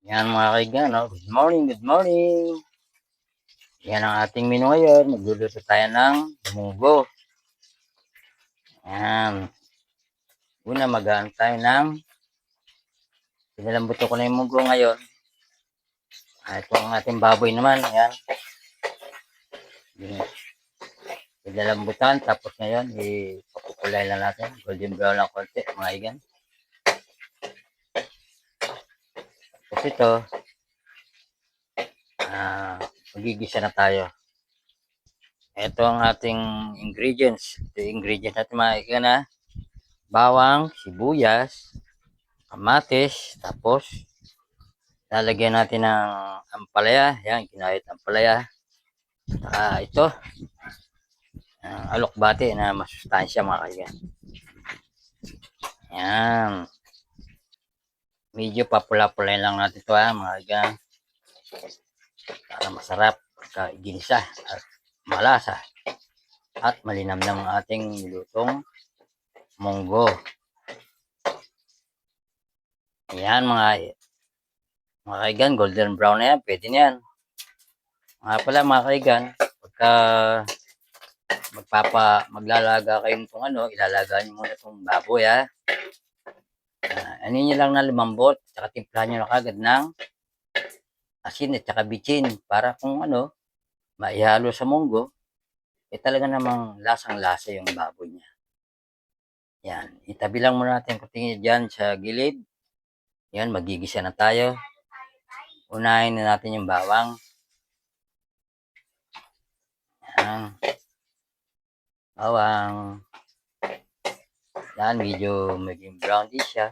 Yan mga kaibigan, no? Good morning, good morning. Yan ang ating menu ngayon. Magluluto tayo ng munggo. Yan. Una, magaan tayo ng pinalambuto ko na yung munggo ngayon. Ito ang ating baboy naman. Yan. Pinalambutan. Tapos ngayon, ipakukulay na natin. Golden brown lang konti, mga kaibigan. Tapos ito, magigisa na tayo. Ito ang ating ingredients. Ito yung ingredients natin mga kaibigan na bawang, sibuyas, kamatis, tapos lalagyan natin ng ampalaya. Yan, ginahit ampalaya. Ito, alokbate na masustansya mga kaibigan. Yan. Medyo papula-pulay lang natin ito mga kaibigan. Para masarap, ginisa at malasa. At malinamnam ang ating nilutong munggo. Yan mga kaibigan, golden brown na yan. Pwede na yan. Nga pala mga kaibigan, pagka maglalaga kayo nitong ilalaga nyo muna itong baboy ano nyo lang na lumambot, tsaka timplahan nyo na kagad ng asin at tsaka bitchin para kung maihalo sa munggo, talaga namang lasang-lasa yung baboy niya. Yan, itabi lang muna natin kutingin dyan sa gilid. Yan, magigisa na tayo. Unahin na natin yung bawang. Yan. Bawang. Yan, medyo maging brown din siya.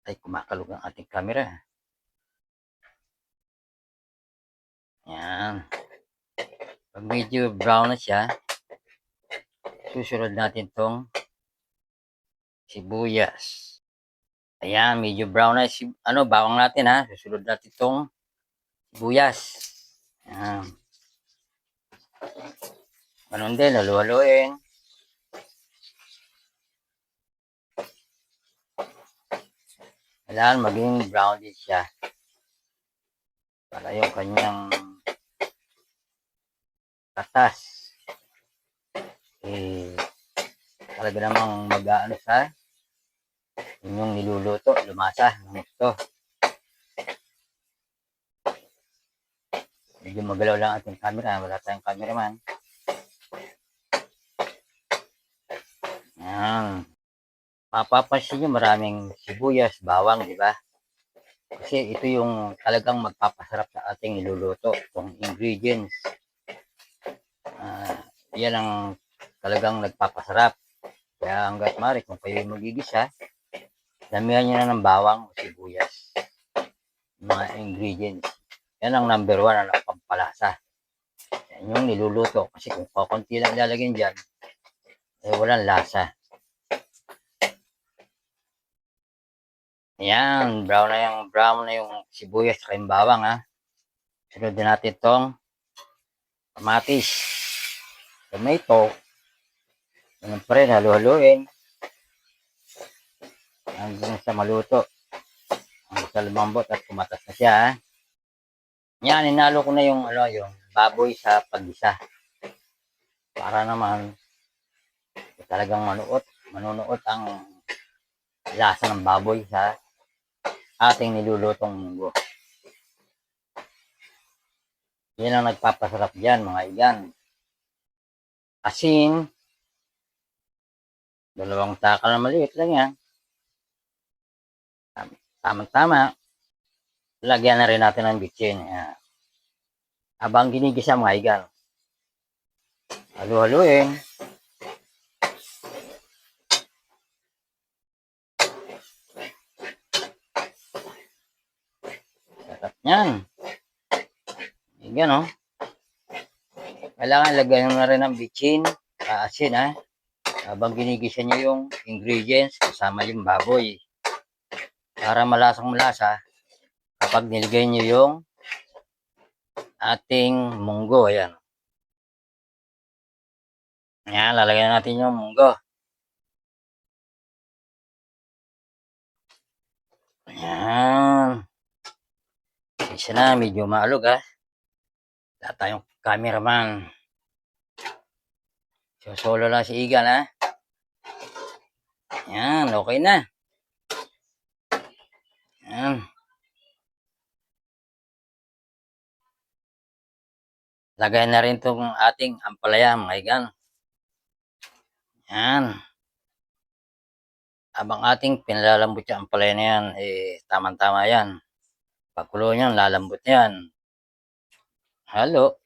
Ay, kumakalog ang ating camera. Yan. Pag medyo brown na siya, susunod natin tong sibuyas. Ayan, medyo brown na bawang natin susunod natin tong sibuyas. Ayan. Ganun din, halu-haluin. Kailangan maging brown din siya. Para yung kanyang katas. Talaga namang mag-aano sa inyong niluluto, lumasa ng gusto. Medyo magalaw lang ating camera, wala tayong cameraman. Ayan. Mapapansin nyo maraming sibuyas, bawang, di ba? Kasi ito yung talagang magpapasarap sa ating niluluto, itong ingredients. Yan ang talagang nagpapasarap. Kaya hanggat maaari, kung kayo magigisa, damihan nyo na ng bawang o sibuyas. Mga ingredients. Yan ang number 1 ang pampalasa. Yan yung niluluto. Kasi kung kakunti lang ilalagyan dyan, walang lasa. Yan, brown na yung sibuyas at yung bawang Sunod din natin itong kamatis, tomato. Ganun pa rin, halu-haluin hanggang sa maluto. Hanggang sa lumambot at kumatas na siya Yan, inalo ko na yung baboy sa pag-isa. Para naman talagang manunuot ang lasa ng baboy sa ating nilulutong munggo. Yan ang nagpapasarap dyan mga igan. Asin, 2 takal na maliit lang yan. Tama-tama. Lagyan na rin natin ng bitchin. Habang ginigisa mga igan. Halu-haluin. Sarap yan. Igan Kailangan lagyan na rin ng bitchin, asin habang ginigisa nyo yung ingredients kasama yung baboy. Para malasang malasa kapag nilagay nyo yung ating munggo. Ayan. Yan, lalagyan natin yung munggo. Yan. Isa na, medyo maalog ha. Wala tayong cameraman. So, solo lang si Igan ha. Yan, okay na. Yan. Lagay na rin itong ating ampalaya, mga Igan. Yan. Habang ating pinalalambot yung ampalaya na yan, tamang-tama yan. Pagkulo niyan, lalambot yan. Halo.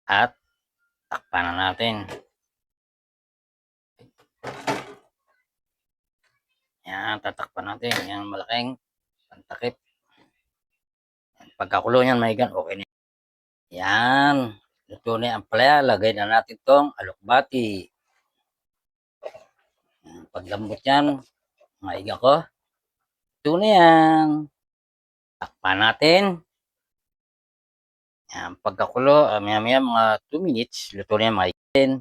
At takpan na natin. Yan, tatakpan natin. Yan, malaking pantakip. Pagkakulo niyan, mga Igan, okay na. Yan. Luto na yung ampalaya. Lagay na natin tong alokbati. Paglambot yan, mga Igan ko, ito na yan. Takpan natin. Yan, pagkakulo, maya-maya mga 2 minutes, luto na yan, mga Igan.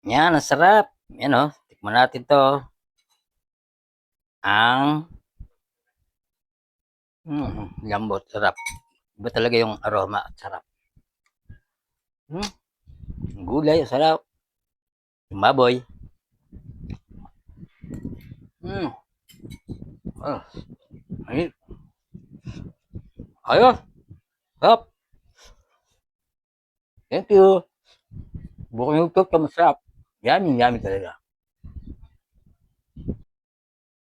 Yan, ang sarap. Yan o, tikman natin to. Ang lambot, sarap. Iba talaga yung aroma at sarap. Gulay, sarap. Yung baboy. Oh, ayun. Ayos. Sarap. Thank you. Bukong yung cook, masarap. Yummy, yummy talaga.